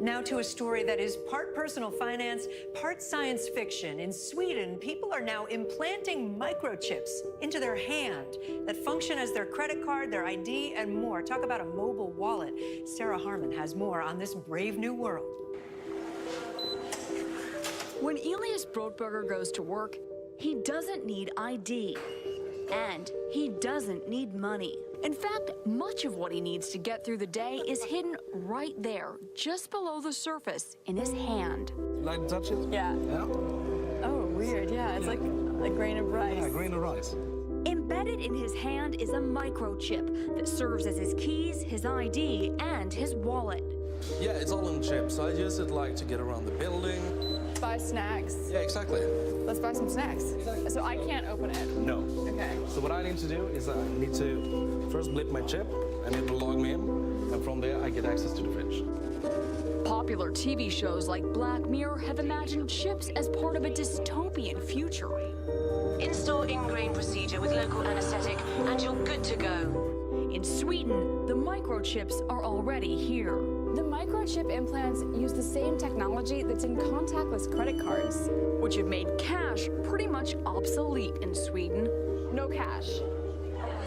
Now to a story that is part personal finance, part science fiction. In Sweden, people are now implanting microchips into their hand that function as their credit card, their ID, and more. Talk about a mobile wallet. Sarah Harmon has more on this brave new world. When Elias Brotberger goes to work, he doesn't need ID. And he doesn't need money. In fact, much of what he needs to get through the day is hidden right there, just below the surface, in his hand. Like to touch it? Yeah. Oh, weird. Yeah, it's like a grain of rice. Yeah, a grain of rice. Embedded in his hand is a microchip that serves as his keys, his ID, and his wallet. Yeah, it's all in chips. So I use it like to get around the building. Buy snacks. Yeah, exactly. Let's buy some snacks. Exactly. So I can't open it. No. Okay. So what I need to do is I need to first blip my chip, and it will log me in, and from there I get access to the fridge. Popular TV shows like Black Mirror have imagined chips as part of a dystopian future. Install ingrain procedure with local anesthetic, and you're good to go. In Sweden, the microchips are already here. The microchip implants use the same technology that's in contactless credit cards, which have made cash pretty much obsolete in Sweden. No cash.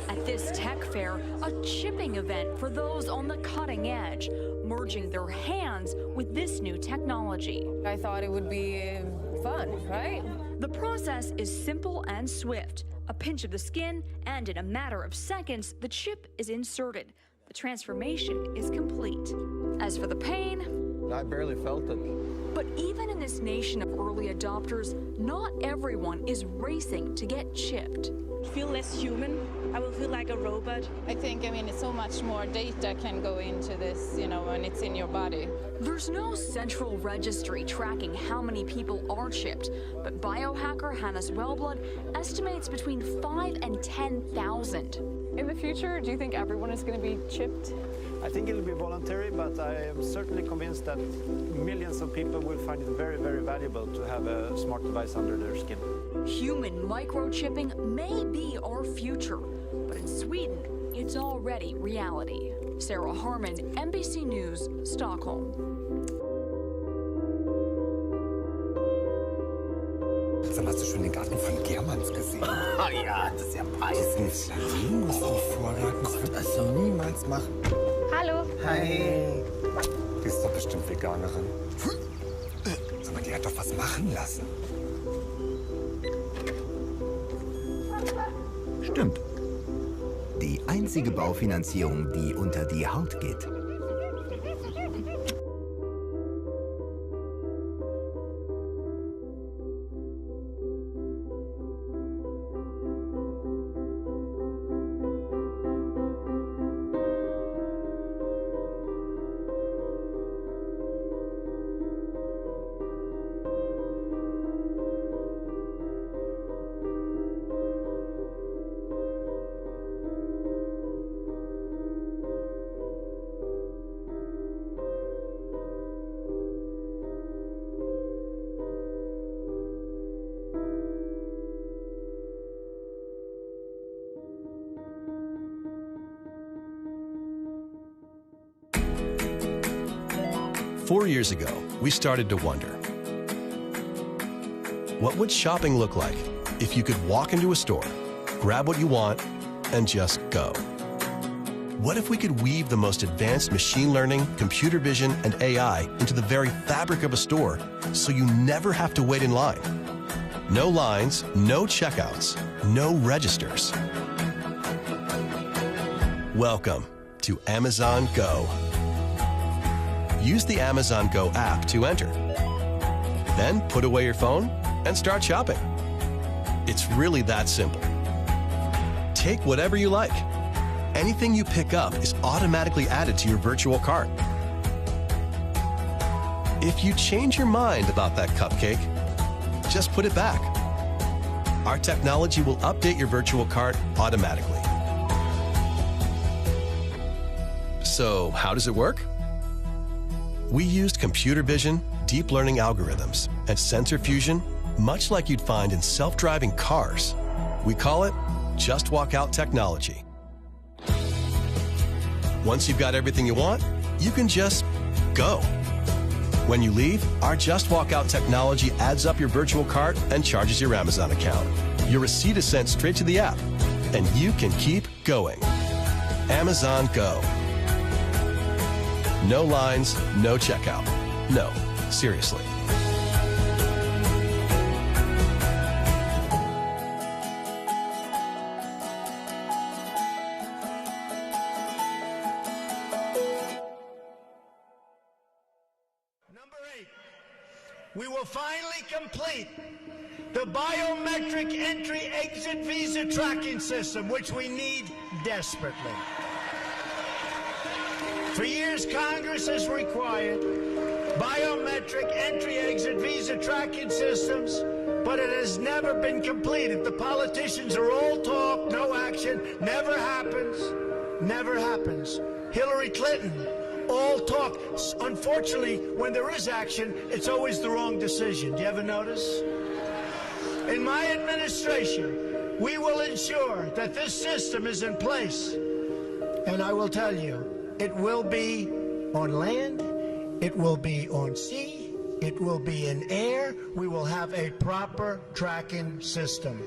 At this tech fair, a chipping event for those on the cutting edge, merging their hands with this new technology. I thought it would be fun, right? The process is simple and swift. A pinch of the skin, and in a matter of seconds, the chip is inserted. The transformation is complete. As for the pain, I barely felt it. But even in this nation of early adopters, not everyone is racing to get chipped. Feel less human. I will feel like a robot. I mean, so much more data can go into this, when it's in your body. There's no central registry tracking how many people are chipped, but biohacker Hannes Wellblood estimates between 5,000 and 10,000. In the future, do you think everyone is going to be chipped? I think it'll be voluntary, but I am certainly convinced that millions of people will find it very, very valuable to have a smart device under their skin. Human microchipping may be our future, but in Sweden, it's already reality. Sarah Harmon, NBC News, Stockholm. Sag mal, hast du schon den Garten von Germans gesehen? Ah ja, das ist ja peinlich. Diesen Flamingos auf Vorrat, das wird das doch niemals machen. Hallo. Hi. Die ist doch bestimmt Veganerin. Sag mal, die hat doch was machen lassen. Stimmt. Die einzige Baufinanzierung, die unter die Haut geht. Four years ago, we started to wonder, what would shopping look like if you could walk into a store, grab what you want, and just go? What if we could weave the most advanced machine learning, computer vision, and AI into the very fabric of a store so you never have to wait in line? No lines, no checkouts, no registers. Welcome to Amazon Go. Use the Amazon Go app to enter. Then put away your phone and start shopping. It's really that simple. Take whatever you like. Anything you pick up is automatically added to your virtual cart. If you change your mind about that cupcake, just put it back. Our technology will update your virtual cart automatically. So, how does it work? We used computer vision, deep learning algorithms, and sensor fusion, much like you'd find in self-driving cars. We call it Just Walk Out technology. Once you've got everything you want, you can just go. When you leave, our Just Walk Out technology adds up your virtual cart and charges your Amazon account. Your receipt is sent straight to the app, and you can keep going. Amazon Go. No lines, no checkout. No, seriously. We will finally complete the biometric entry-exit visa tracking system, which we need desperately. For years, Congress has required biometric entry-exit visa tracking systems, but it has never been completed. The politicians are all talk, no action, never happens, never happens. Hillary Clinton, all talk. Unfortunately, when there is action, it's always the wrong decision. Do you ever notice? In my administration, we will ensure that this system is in place. And I will tell you, it will be on land, it will be on sea, it will be in air. We will have a proper tracking system.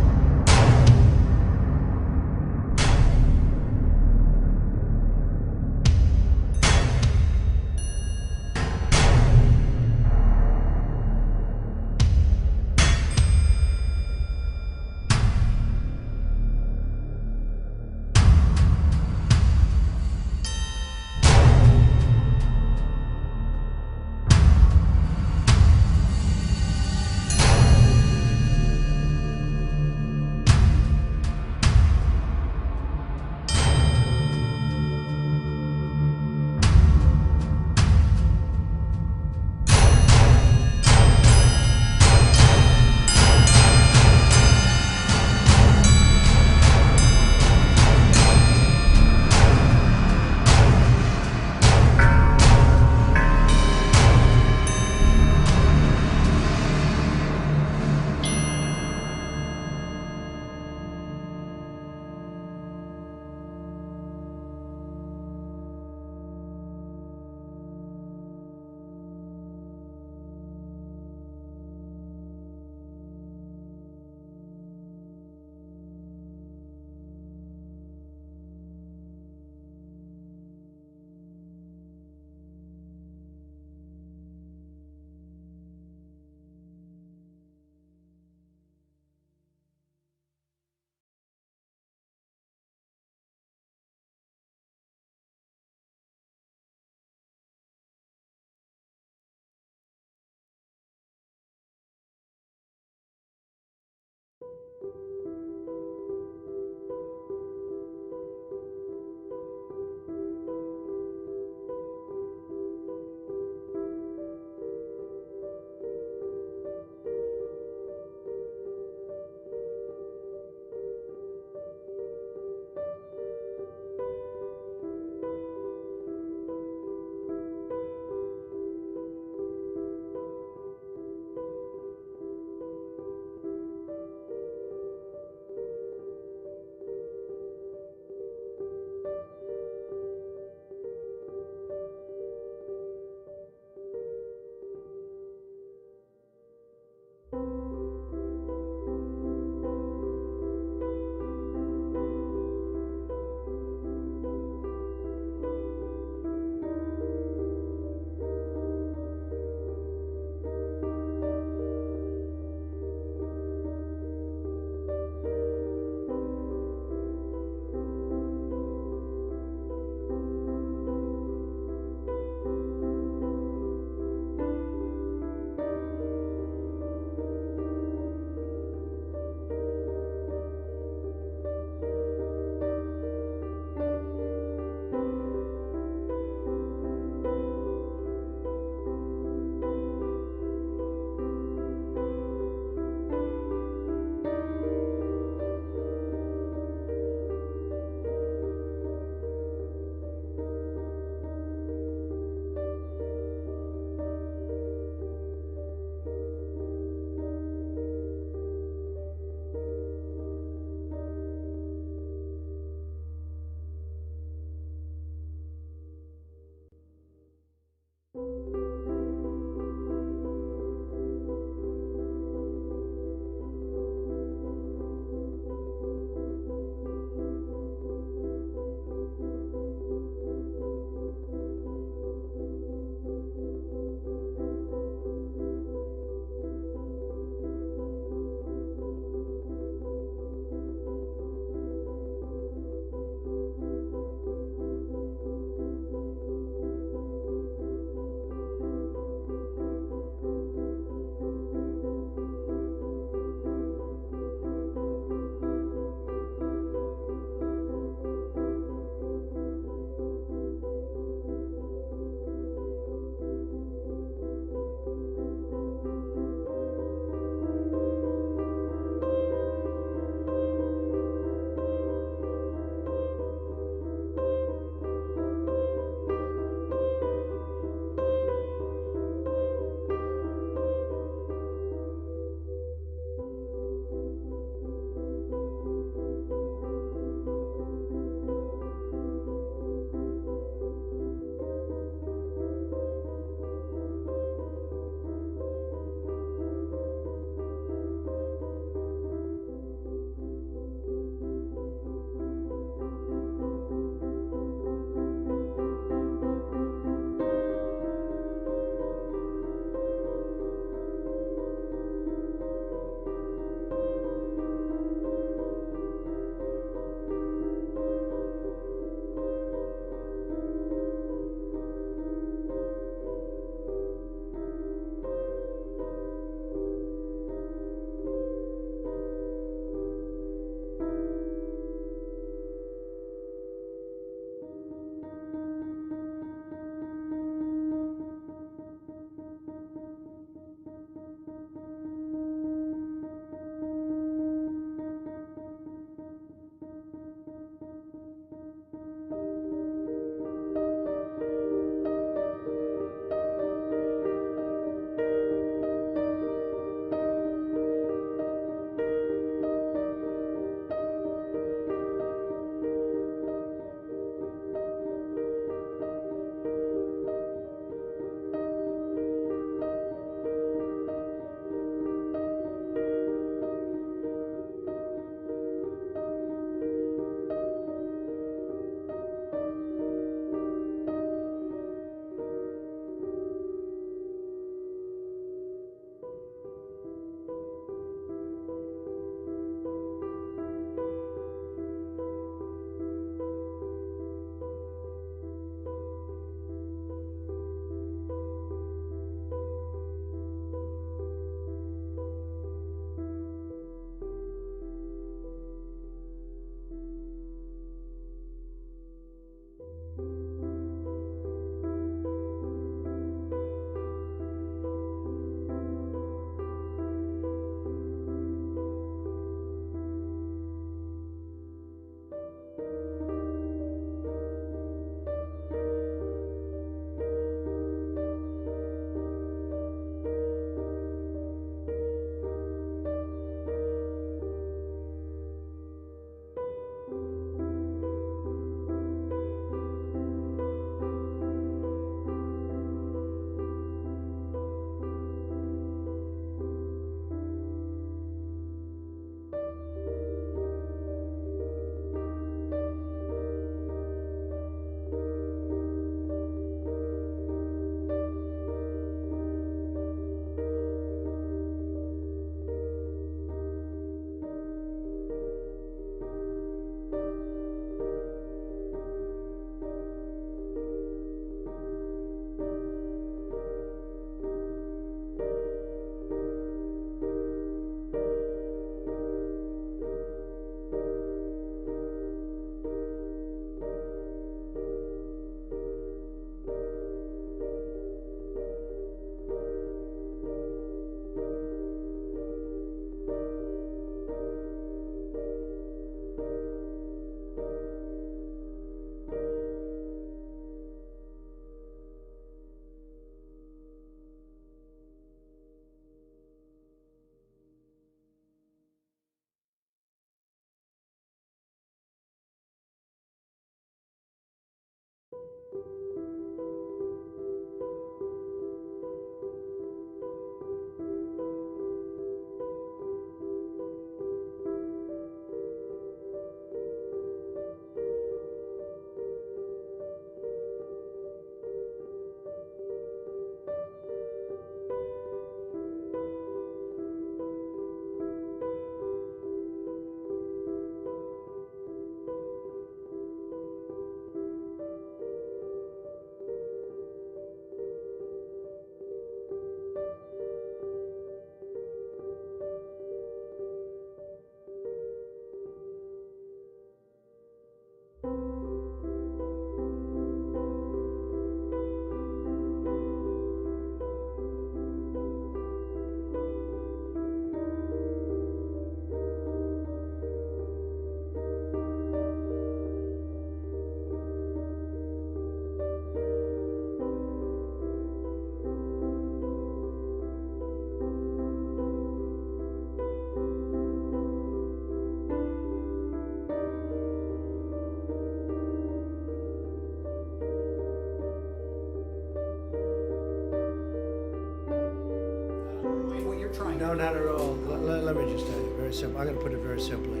No, not at all. Let me just tell you, very simple. I'm going to put it very simply.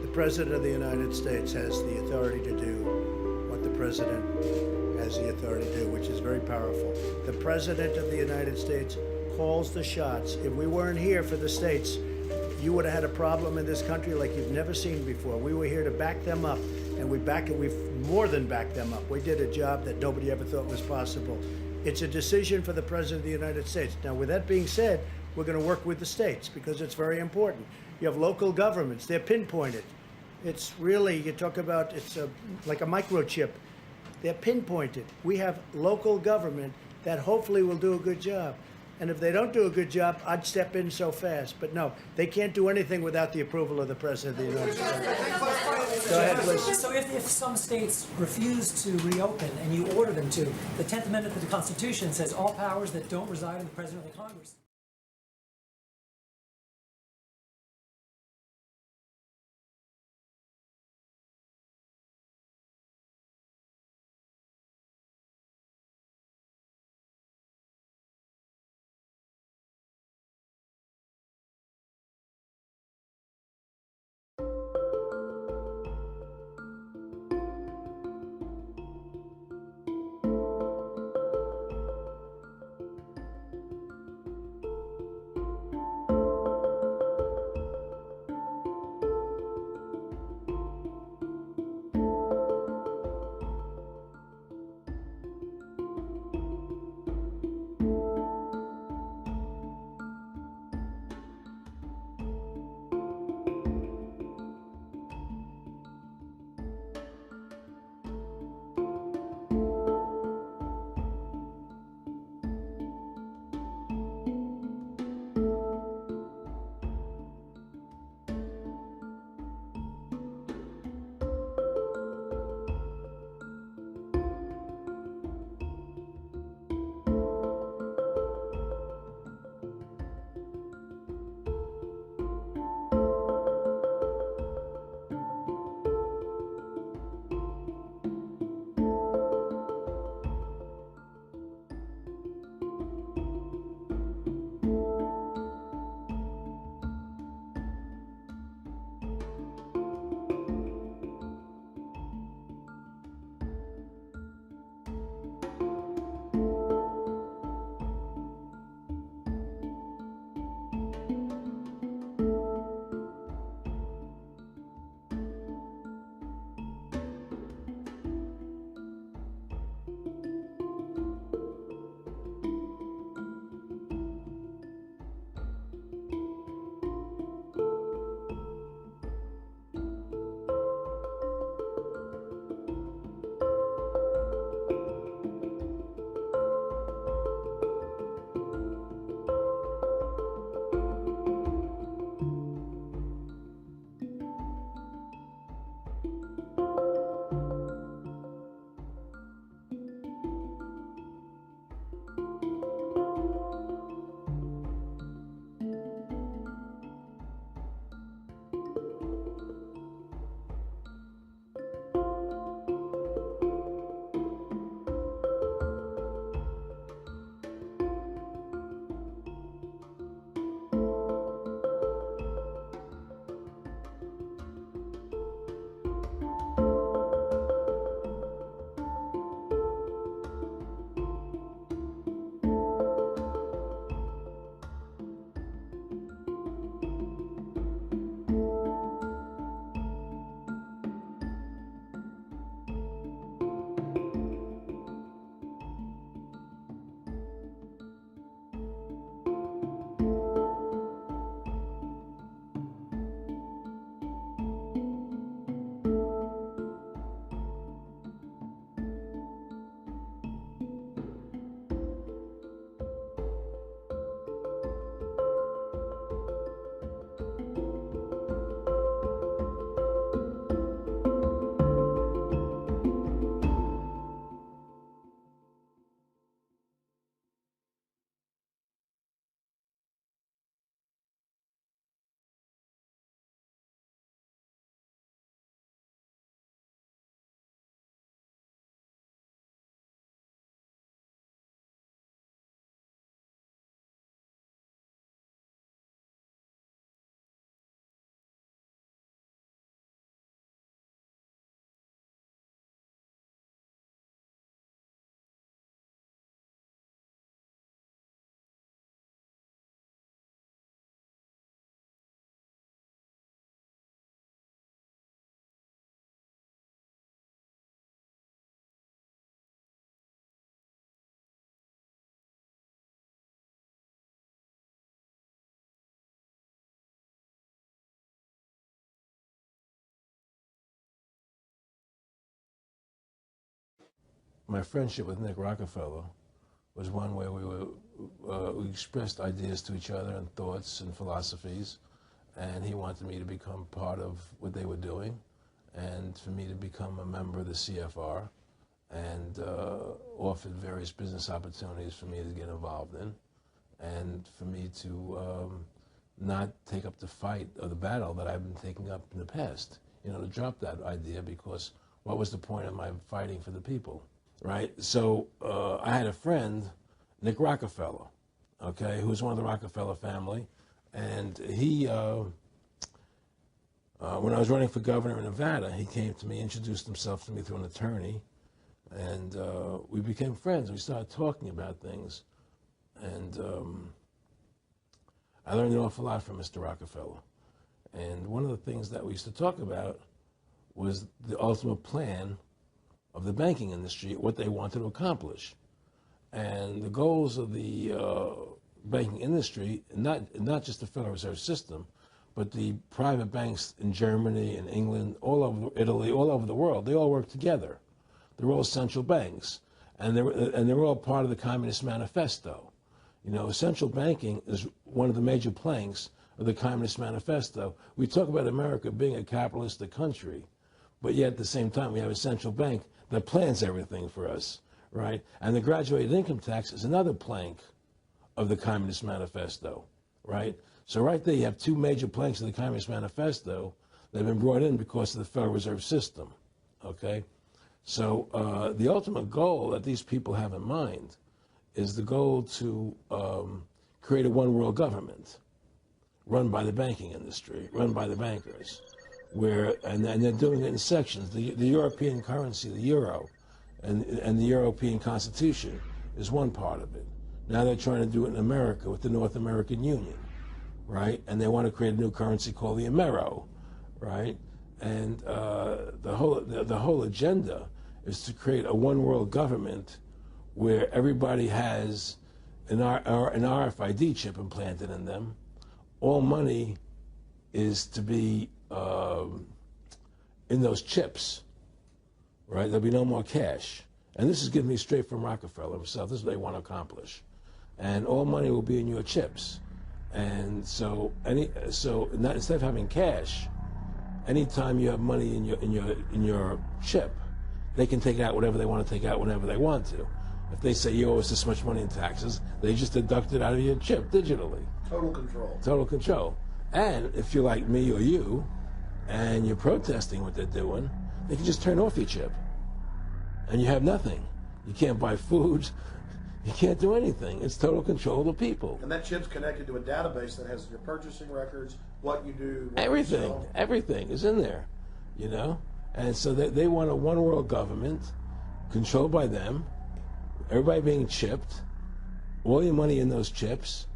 The President of the United States has the authority to do what the President has the authority to do, which is very powerful. The President of the United States calls the shots. If we weren't here for the states, you would have had a problem in this country like you've never seen before. We were here to back them up, and we've more than backed them up. We did a job that nobody ever thought was possible. It's a decision for the President of the United States. Now, with that being said, we're going to work with the states because it's very important. You have local governments. They're pinpointed. It's really, you talk about, it's like a microchip. They're pinpointed. We have local government that hopefully will do a good job. And if they don't do a good job, I'd step in so fast. But no, they can't do anything without the approval of the President of the United States. Go ahead, please. So if some states refuse to reopen and you order them to, the 10th Amendment of the Constitution says all powers that don't reside in the President of the Congress. my friendship with Nick Rockefeller was one where we expressed ideas to each other and thoughts and philosophies, and he wanted me to become part of what they were doing, and for me to become a member of the CFR, and offered various business opportunities for me to get involved in, and for me to not take up the fight or the battle that I've been taking up in the past, you know, to drop that idea, because what was the point of my fighting for the people, right? So I had a friend, Nick Rockefeller, okay, who was one of the Rockefeller family, and he, when I was running for governor in Nevada, he came to me, introduced himself to me through an attorney, and we became friends. We started talking about things, and I learned an awful lot from Mr. Rockefeller. And one of the things that we used to talk about was the ultimate plan of the banking industry, what they wanted to accomplish. And the goals of the banking industry, not just the Federal Reserve System, but the private banks in Germany and England, all over Italy, all over the world, they all work together. They're all central banks, and they're all part of the Communist Manifesto. You know, central banking is one of the major planks of the Communist Manifesto. We talk about America being a capitalistic country, but yet at the same time we have a central bank that plans everything for us, right? And the graduated income tax is another plank of the Communist Manifesto, right? So right there you have two major planks of the Communist Manifesto that have been brought in because of the Federal Reserve System, okay? So the ultimate goal that these people have in mind is the goal to create a one-world government run by the banking industry, run by the bankers, and they're doing it in sections. The European currency, the euro, and the European Constitution is one part of it. Now they're trying to do it in America with the North American Union, right? And they want to create a new currency called the Amero, right? And the whole agenda is to create a one-world government where everybody has an RFID chip implanted in them. All money is to be in those chips, right? There'll be no more cash. And this is given me straight from Rockefeller himself. This is what they want to accomplish. And all money will be in your chips. And so instead of having cash, anytime you have money in your chip, they can take out whatever they want to take out whenever they want to. If they say you owe us this much money in taxes, they just deduct it out of your chip digitally. Total control. Total control. And if you're like me or you, and you're protesting what they're doing, they can just turn off your chip. And you have nothing. You can't buy food. You can't do anything. It's total control of the people. And that chip's connected to a database that has your purchasing records, what you do, what everything. you sell. Everything is in there, you know? And so they want a one-world government controlled by them, everybody being chipped, all your money in those chips,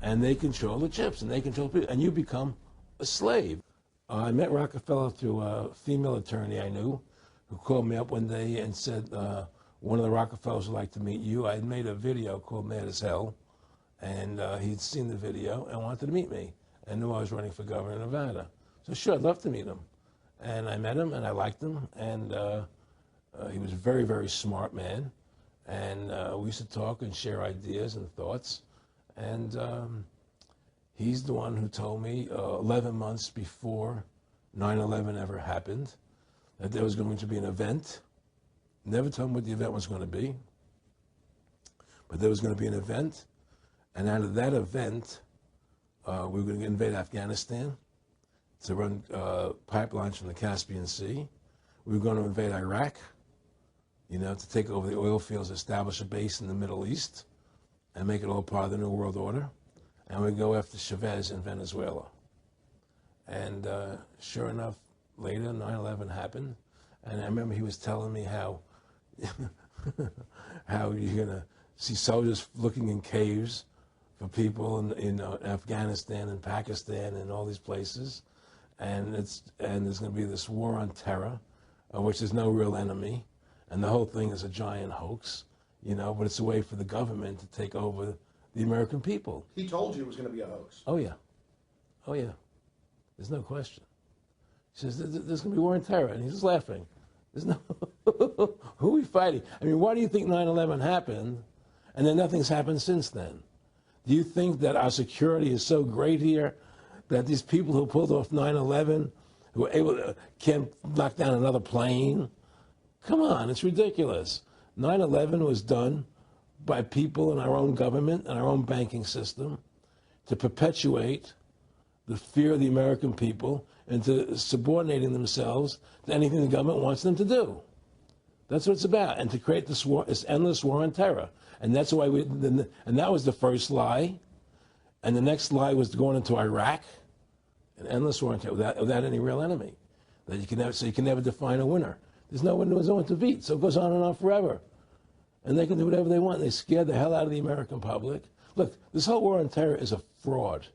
and they control the chips, and they control people, and you become a slave. I met Rockefeller through a female attorney I knew who called me up one day and said, one of the Rockefellers would like to meet you. I had made a video called Mad as Hell, and he'd seen the video and wanted to meet me and knew I was running for governor of Nevada. So sure, I'd love to meet him. And I met him, and I liked him, and he was a very, very smart man. And we used to talk and share ideas and thoughts. And he's the one who told me 11 months before 9/11 ever happened that there was going to be an event. Never told him what the event was going to be, but there was going to be an event. And out of that event, we were going to invade Afghanistan to run pipelines from the Caspian Sea. We were going to invade Iraq, you know, to take over the oil fields, establish a base in the Middle East, and make it all part of the New World Order. And we go after Chavez in Venezuela. And sure enough, later, 9/11 happened. And I remember he was telling me how how you're going to see soldiers looking in caves for people in Afghanistan and Pakistan and all these places. And there's going to be this war on terror, which is no real enemy. And the whole thing is a giant hoax, you know, but it's a way for the government to take over the American people. He told you it was going to be a hoax. Oh, yeah. Oh, yeah. There's no question. He says, there's going to be war on terror. And he's just laughing. There's no, who are we fighting? I mean, why do you think 9/11 happened and then nothing's happened since then? Do you think that our security is so great here that these people who pulled off 9/11, who were able to, can't knock down another plane? Come on, it's ridiculous. 9/11 was done by people in our own government and our own banking system to perpetuate the fear of the American people into subordinating themselves to anything the government wants them to do. That's what it's about, and to create this war, this endless war on terror. And that's why and that was the first lie. And the next lie was going into Iraq, an endless war on terror without any real enemy. That you can never define a winner. There's no one to beat, so it goes on and on forever. And they can do whatever they want. They scared the hell out of the American public. Look, this whole war on terror is a fraud.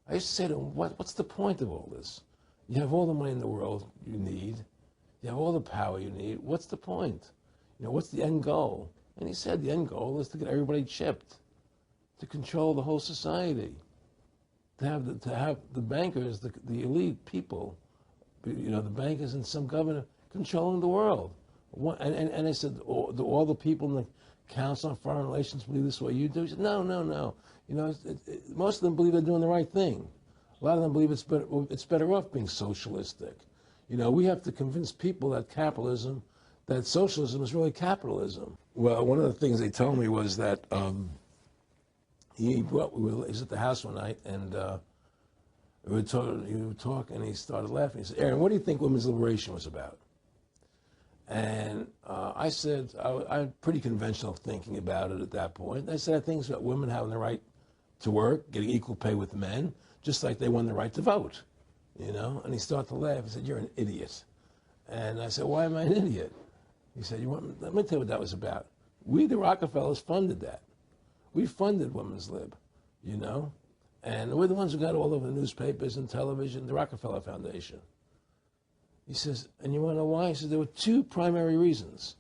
I used to say to him, what's the point of all this? You have all the money in the world you need. You have all the power you need. What's the point? You know, what's the end goal? And he said the end goal is to get everybody chipped, to control the whole society, to have the bankers, the elite people, you know, the bankers and some governor controlling the world. And I said, do all the people in the Council on Foreign Relations believe this way you do? He said, no. You know, most of them believe they're doing the right thing. A lot of them believe it's better off being socialistic. You know, we have to convince people that that socialism is really capitalism. Well, one of the things they told me was that he was at the house one night, and we were talking, and he started laughing. He said, Aaron, what do you think women's liberation was about? And I said, I had pretty conventional thinking about it at that point. I said, I think it's about women having the right to work, getting equal pay with men, just like they won the right to vote, you know? And he started to laugh. He said, you're an idiot. And I said, why am I an idiot? He said, let me tell you what that was about. We, the Rockefellers, funded that. We funded Women's Lib, you know? And we're the ones who got all over the newspapers and television, the Rockefeller Foundation. He says, and you want to know why? He says, there were two primary reasons.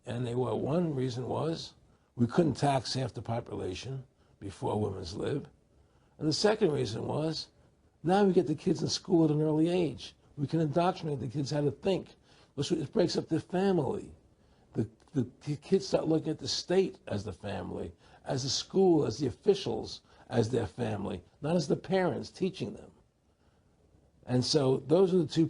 And one reason was we couldn't tax half the population before Women's Lib. And the second reason was, now we get the kids in school at an early age. We can indoctrinate the kids how to think. It breaks up the family. The kids start looking at the state as the family, as the school, as the officials, as their family, not as the parents teaching them. And so those are the two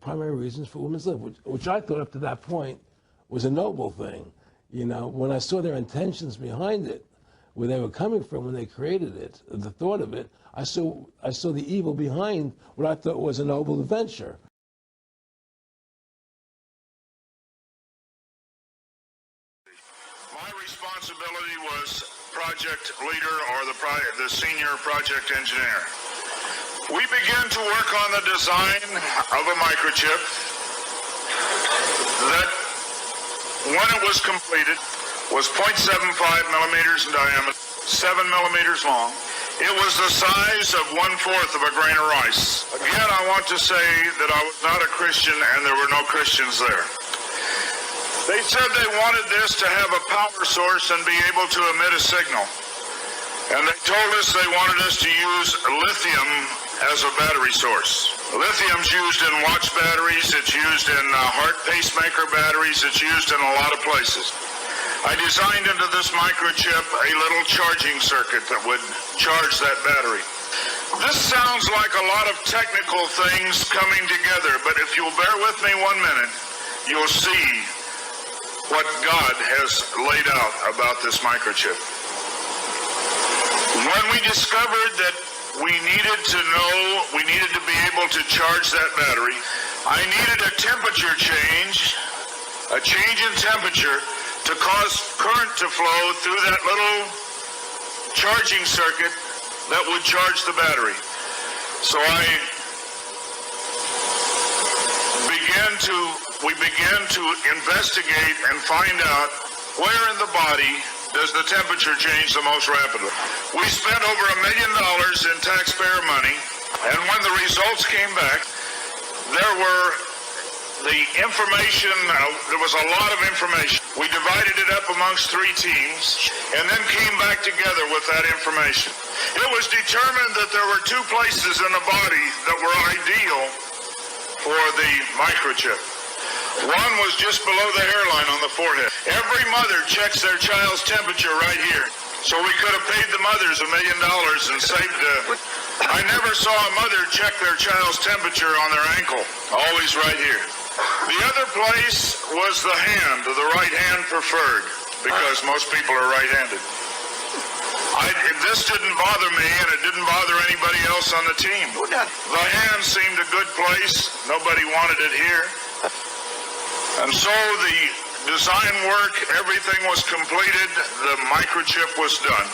primary reasons for Women's Lib, which I thought up to that point was a noble thing. You know, when I saw their intentions behind it, where they were coming from when they created it, the thought of it, I saw the evil behind what I thought was a noble venture. My responsibility was project leader or the senior project engineer. We began to work on the design of a microchip that, when it was completed, was 0.75 millimeters in diameter, 7 millimeters long. It was the size of 1/4 of a grain of rice. Again, I want to say that I was not a Christian and there were no Christians there. They said they wanted this to have a power source and be able to emit a signal. And they told us they wanted us to use lithium as a battery source. Lithium's used in watch batteries, it's used in heart pacemaker batteries, it's used in a lot of places. I designed into this microchip a little charging circuit that would charge that battery. This sounds like a lot of technical things coming together, but if you'll bear with me 1 minute, you'll see what God has laid out about this microchip. When we discovered that we needed to be able to charge that battery, I needed a temperature change, a change in temperature to cause current to flow through that little charging circuit that would charge the battery. So we began to investigate and find out where in the body does the temperature change the most rapidly. We spent over $1 million in taxpayer money, and when the results came back, there was a lot of information. We divided it up amongst 3 teams, and then came back together with that information. It was determined that there were 2 places in the body that were ideal for the microchip. One was just below the hairline on the forehead. Every mother checks their child's temperature right here. So we could have paid the mothers $1 million and saved I never saw a mother check their child's temperature on their ankle. Always right here. The other place was the hand, the right hand preferred, because most people are right-handed. This didn't bother me, and it didn't bother anybody else on the team. The hand seemed a good place. Nobody wanted it here. And so the design work, everything was completed. The microchip was done.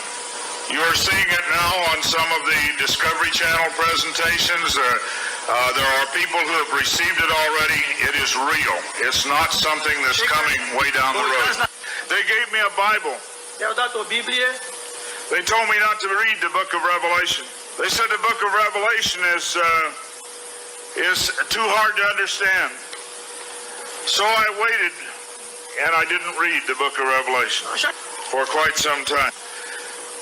You are seeing it now on some of the Discovery Channel presentations. There are people who have received it already. It is real. It's not something that's coming way down the road. They gave me a Bible. They told me not to read the book of Revelation. They said the book of Revelation is too hard to understand. So I waited, and I didn't read the book of Revelation for quite some time.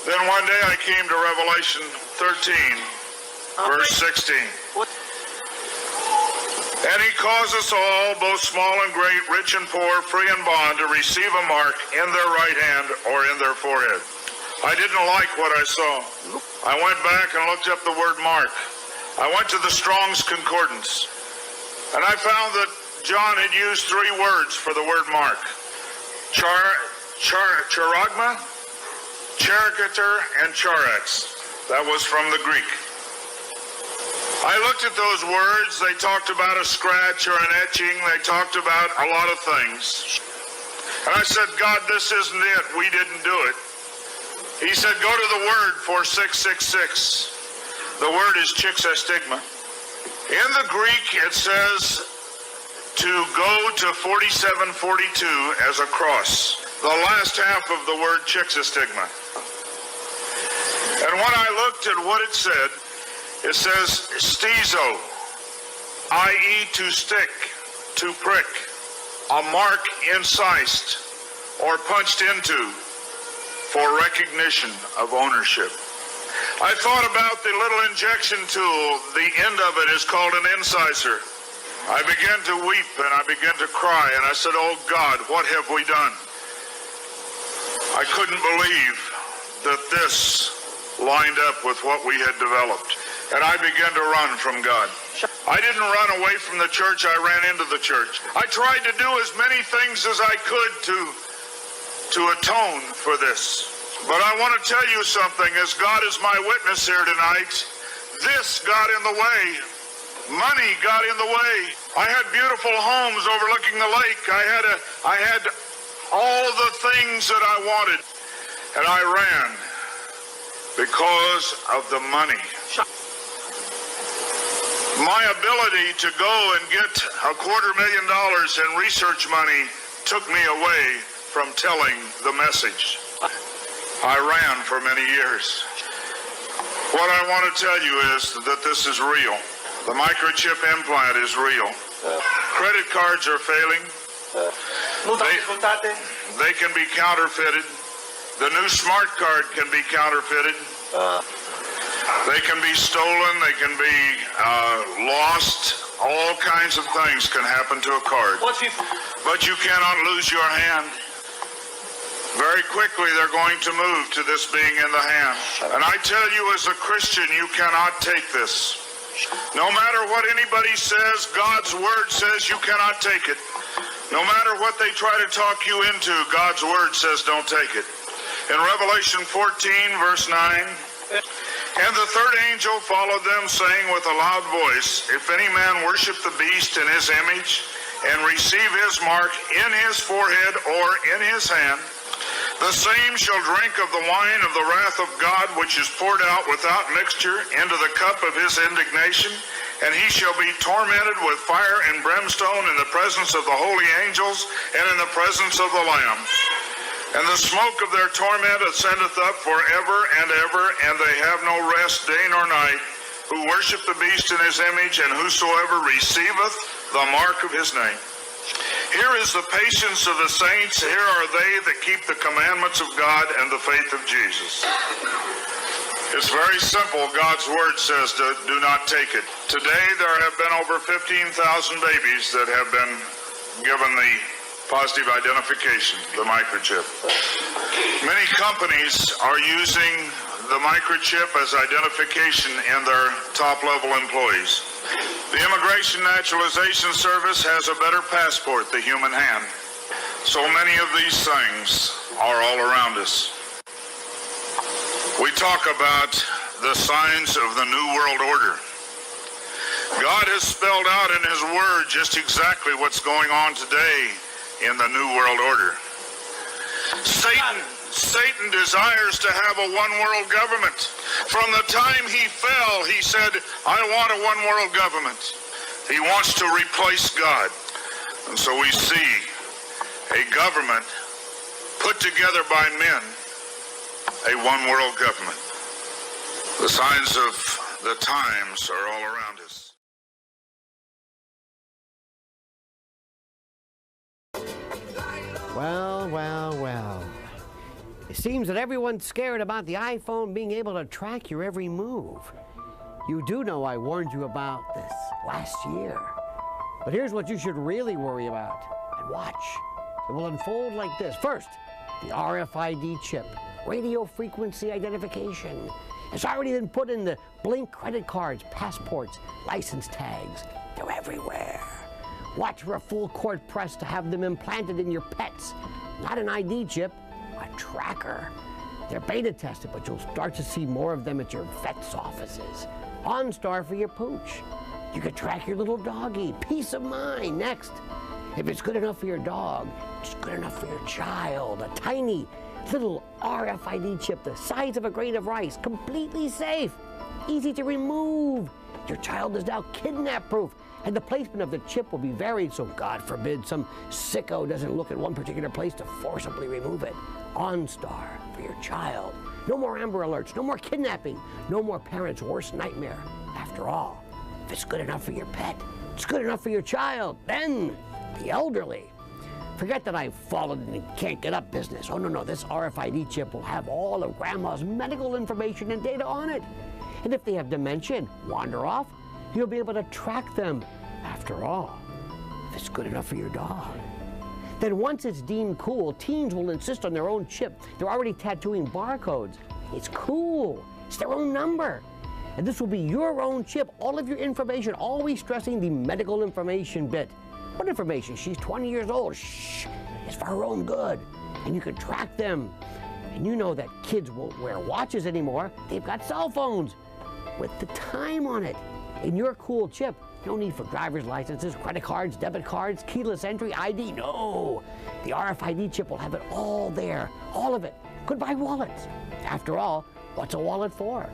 Then one day I came to Revelation 13, verse 16. And he caused us all, both small and great, rich and poor, free and bond, to receive a mark in their right hand or in their forehead. I didn't like what I saw. I went back and looked up the word mark. I went to the Strong's Concordance, and I found that John had used 3 words for the word mark. Charagma, Charicator, and Charax. That was from the Greek. I looked at those words. They talked about a scratch or an etching. They talked about a lot of things. And I said, God, this isn't it. We didn't do it. He said, go to the word for 666. The word is chixestigma. In the Greek, it says to go to 4742 as a cross. The last half of the word chixestigma. And when I looked at what it says stizo, i.e. to stick, to prick, a mark incised or punched into for recognition of ownership. I thought about the little injection tool. The end of it is called an incisor. I began to weep and I began to cry, and I said, oh God, what have we done? I couldn't believe that this lined up with what we had developed. And I began to run from God. I didn't run away from the church, I ran into the church. I tried to do as many things as I could to atone for this. But I want to tell you something, as God is my witness here tonight, this got in the way. Money got in the way. I had beautiful homes overlooking the lake. I had all the things that I wanted. And I ran because of the money. My ability to go and get $250,000 in research money took me away from telling the message. I ran for many years. What I want to tell you is that this is real. The microchip implant is real. Credit cards are failing. They can be counterfeited. The new smart card can be counterfeited. They can be stolen. They can be lost. All kinds of things can happen to a card. But you cannot lose your hand. Very quickly, they're going to move to this being in the hand. And I tell you, as a Christian, you cannot take this. No matter what anybody says, God's word says you cannot take it. No matter what they try to talk you into, God's word says don't take it. In Revelation 14, verse 9, and the third angel followed them, saying with a loud voice, if any man worship the beast in his image, and receive his mark in his forehead or in his hand, the same shall drink of the wine of the wrath of God, which is poured out without mixture into the cup of his indignation, and he shall be tormented with fire and brimstone in the presence of the holy angels and in the presence of the Lamb. And the smoke of their torment ascendeth up forever and ever, and they have no rest day nor night, who worship the beast in his image, and whosoever receiveth the mark of his name. Here is the patience of the saints. Here are they that keep the commandments of God and the faith of Jesus. It's very simple. God's word says do not take it. Today there have been over 15,000 babies that have been given the positive identification, the microchip. Many companies are using the microchip as identification in their top-level employees. The Immigration Naturalization Service has a better passport, the human hand. So many of these things are all around us. We talk about the signs of the New World Order. God has spelled out in His Word just exactly what's going on today in the New World Order. Satan desires to have a one-world government. From the time he fell, he said, I want a one-world government. He wants to replace God. And so we see a government put together by men, a one-world government. The signs of the times are all around us. Well, well, well. It seems that everyone's scared about the iPhone being able to track your every move. You do know I warned you about this last year. But here's what you should really worry about. And watch. It will unfold like this. First, the RFID chip, radio frequency identification. It's already been put in the Blink credit cards, passports, license tags. They're everywhere. Watch for a full court press to have them implanted in your pets. Not an ID chip, a tracker. They're beta tested, but you'll start to see more of them at your vet's offices. OnStar for your pooch. You could track your little doggy. Peace of mind. Next, if it's good enough for your dog, it's good enough for your child. A tiny little RFID chip the size of a grain of rice, completely safe, easy to remove. Your child is now kidnap-proof, and the placement of the chip will be varied so, God forbid, some sicko doesn't look at one particular place to forcibly remove it. OnStar for your child. No more Amber Alerts, no more kidnapping, no more parents' worst nightmare. After all, if it's good enough for your pet, it's good enough for your child. Then, the elderly. Forget that I've fallen and can't get up business. Oh, no, this RFID chip will have all of Grandma's medical information and data on it. And if they have dementia and wander off, you'll be able to track them. After all, if it's good enough for your dog. Then once it's deemed cool, teens will insist on their own chip. They're already tattooing barcodes. It's cool. It's their own number. And this will be your own chip, all of your information, always stressing the medical information bit. What information? She's 20 years old. Shh, it's for her own good. And you can track them. And you know that kids won't wear watches anymore. They've got cell phones with the time on it. In your cool chip, no need for driver's licenses, credit cards, debit cards, keyless entry, ID. No, the RFID chip will have it all there, all of it. Goodbye wallets. After all, what's a wallet for?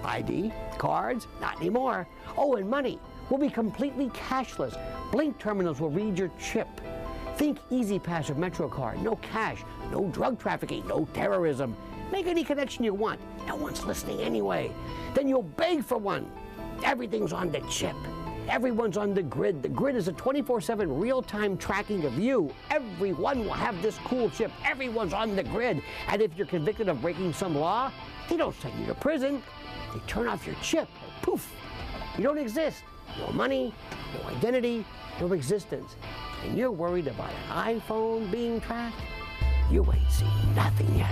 ID, cards, not anymore. Oh, and money will be completely cashless. Blink terminals will read your chip. Think Easy Pass or MetroCard. No cash, no drug trafficking, no terrorism. Make any connection you want. No one's listening anyway. Then you'll beg for one. Everything's on the chip. Everyone's on the grid. The grid is a 24/7 real-time tracking of you. Everyone will have this cool chip. Everyone's on the grid. And if you're convicted of breaking some law, they don't send you to prison. They turn off your chip. Poof. You don't exist. No money, no identity, no existence. And you're worried about an iPhone being tracked? You ain't seen nothing yet.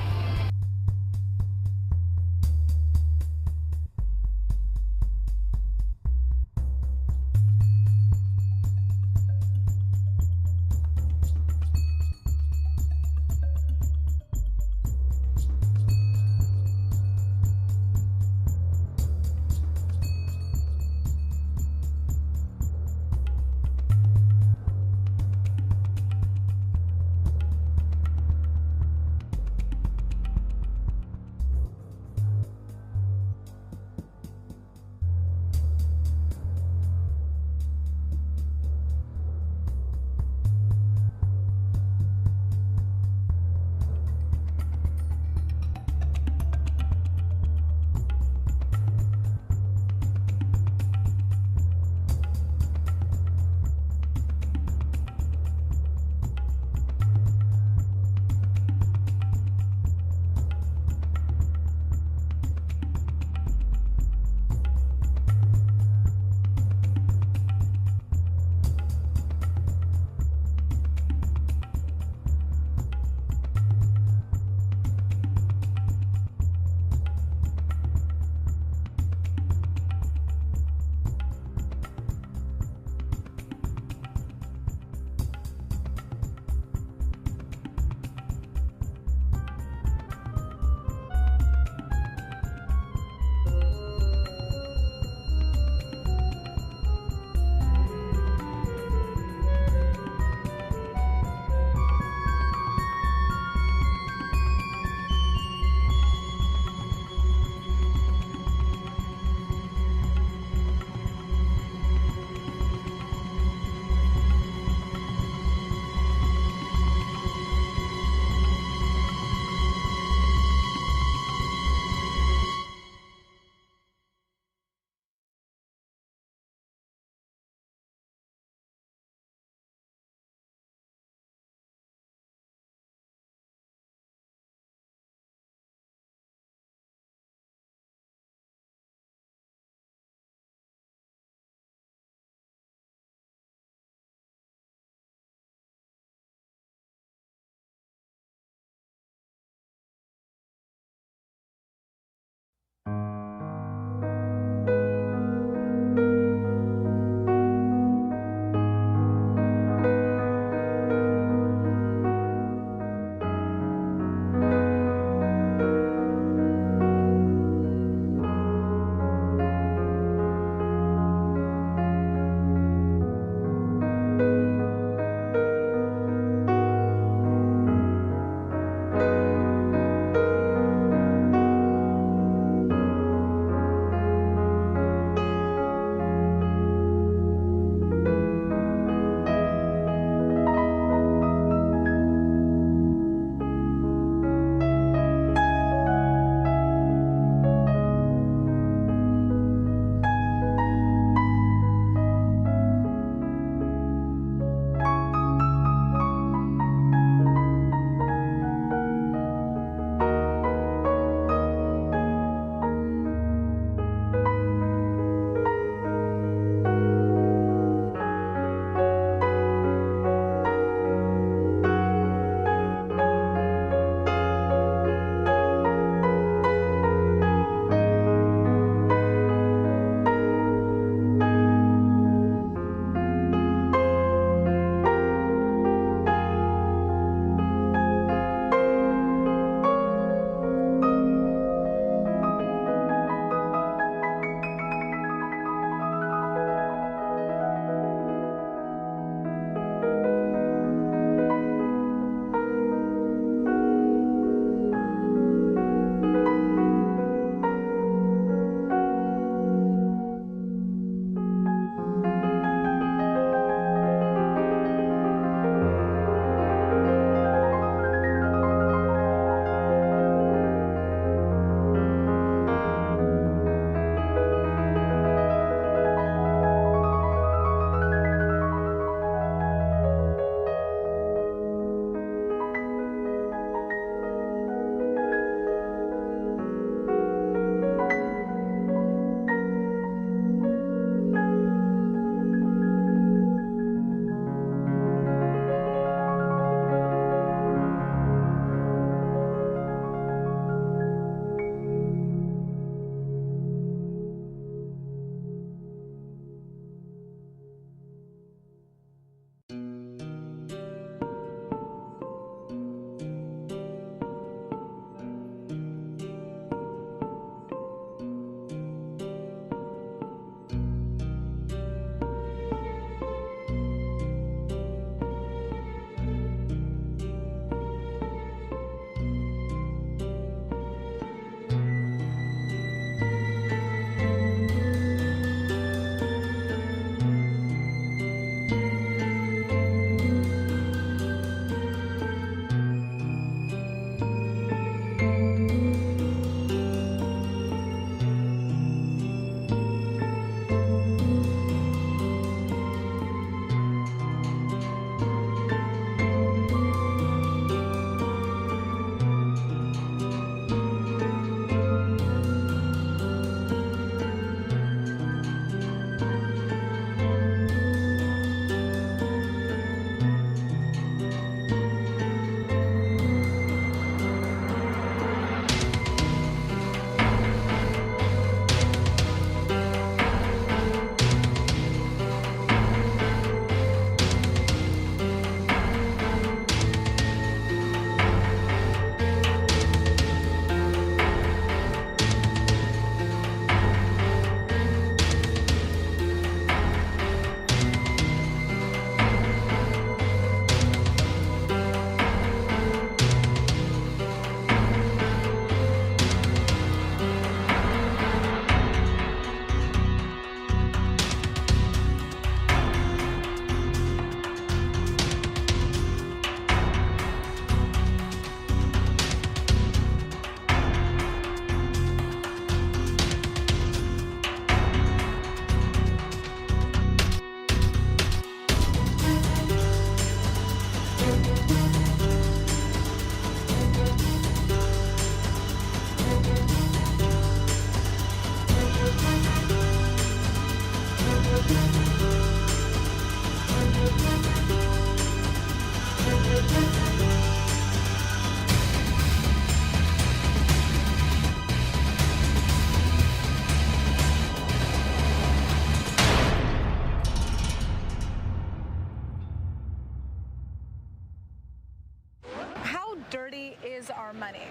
is our money.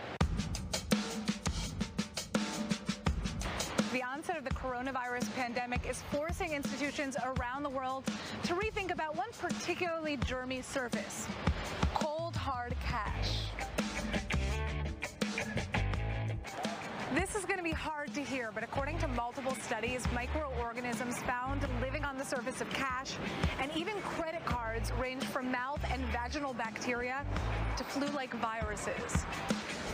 The onset of the coronavirus pandemic is forcing institutions around the world to rethink about one particularly germy surface: cold, hard cash. This is going to be hard to hear, but according to multiple studies, microorganisms found living on the surface of cash and even credit cards range from mouth and vaginal bacteria to flu-like viruses.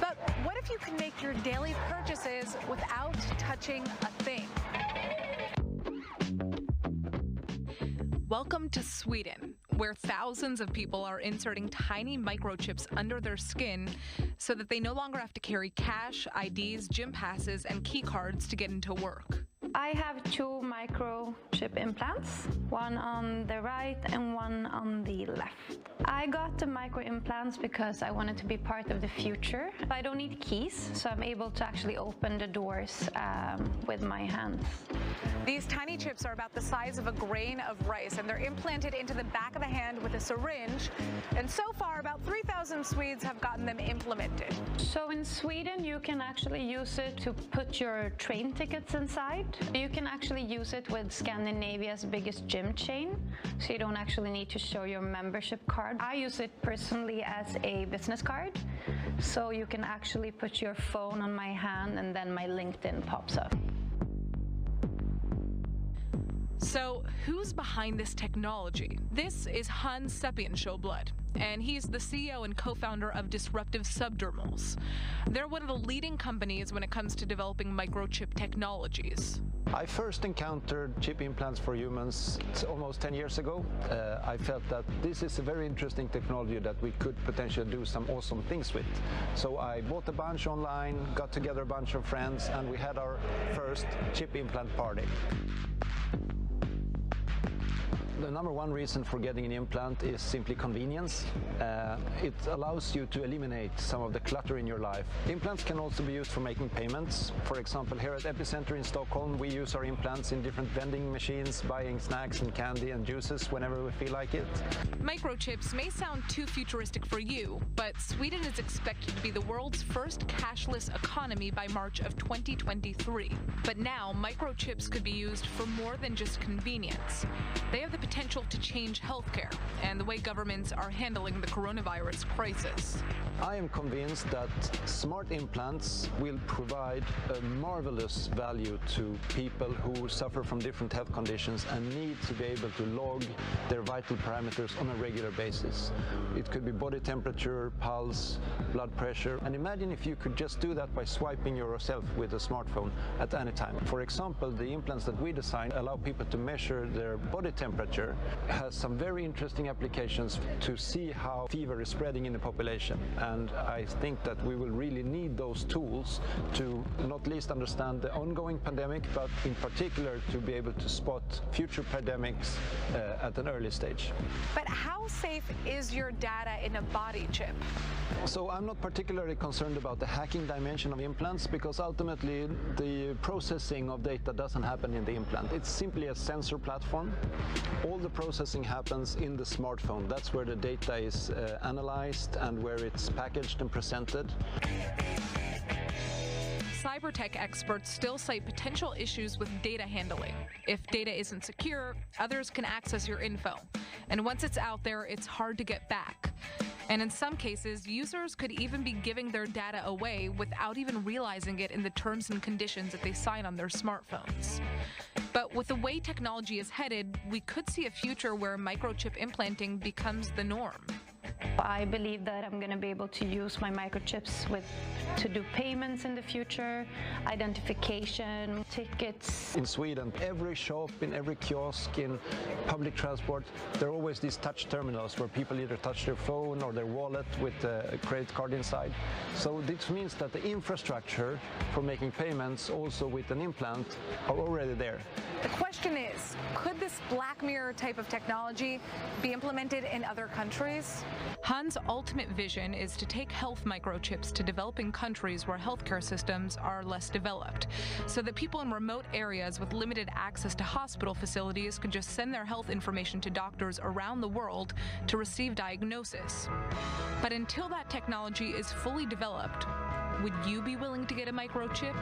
But what if you can make your daily purchases without touching a thing? Welcome to Sweden, where thousands of people are inserting tiny microchips under their skin so that they no longer have to carry cash, IDs, gym passes, and key cards to get into work. I have 2 microchip implants, one on the right and one on the left. I got the micro implants because I wanted to be part of the future. I don't need keys, so I'm able to actually open the doors with my hands. These tiny chips are about the size of a grain of rice, and they're implanted into the back of the hand with a syringe. And so far, about 3,000 Swedes have gotten them implemented. So in Sweden, you can actually use it to put your train tickets inside. You can actually use it with Scandinavia's biggest gym chain, so you don't actually need to show your membership card. I use it personally as a business card, so you can actually put your phone on my hand and then my LinkedIn pops up. So, who's behind this technology? This is Hans Sepiensjöblad, and he's the CEO and co-founder of Disruptive Subdermals. They're one of the leading companies when it comes to developing microchip technologies. I first encountered chip implants for humans almost 10 years ago. I felt that this is a very interesting technology that we could potentially do some awesome things with. So I bought a bunch online, got together a bunch of friends, and we had our first chip implant party. The number one reason for getting an implant is simply convenience. It allows you to eliminate some of the clutter in your life. Implants can also be used for making payments. For example, here at Epicenter in Stockholm, we use our implants in different vending machines, buying snacks and candy and juices whenever we feel like it. Microchips may sound too futuristic for you, but Sweden is expected to be the world's first cashless economy by March of 2023. But now, microchips could be used for more than just convenience. They have the potential to change healthcare and the way governments are handling the coronavirus crisis. I am convinced that smart implants will provide a marvelous value to people who suffer from different health conditions and need to be able to log their vital parameters on a regular basis. It could be body temperature, pulse, blood pressure, and imagine if you could just do that by swiping yourself with a smartphone at any time. For example, the implants that we designed allow people to measure their body temperature. Has some very interesting applications to see how fever is spreading in the population. And I think that we will really need those tools to not least understand the ongoing pandemic, but in particular to be able to spot future pandemics at an early stage. But how safe is your data in a body chip? So I'm not particularly concerned about the hacking dimension of implants, because ultimately the processing of data doesn't happen in the implant. It's simply a sensor platform. All the processing happens in the smartphone. That's where the data is analyzed and where it's packaged and presented. Cybertech experts still cite potential issues with data handling. If data isn't secure, others can access your info. And once it's out there, it's hard to get back. And in some cases, users could even be giving their data away without even realizing it in the terms and conditions that they sign on their smartphones. But with the way technology is headed, we could see a future where microchip implanting becomes the norm. I believe that I'm going to be able to use my microchips to do payments in the future, identification, tickets. In Sweden, every shop, in every kiosk, in public transport, there are always these touch terminals where people either touch their phone or their wallet with a credit card inside. So this means that the infrastructure for making payments also with an implant are already there. The question question is, could this Black Mirror type of technology be implemented in other countries? Han's ultimate vision is to take health microchips to developing countries where healthcare systems are less developed, so that people in remote areas with limited access to hospital facilities could just send their health information to doctors around the world to receive diagnosis. But until that technology is fully developed, would you be willing to get a microchip?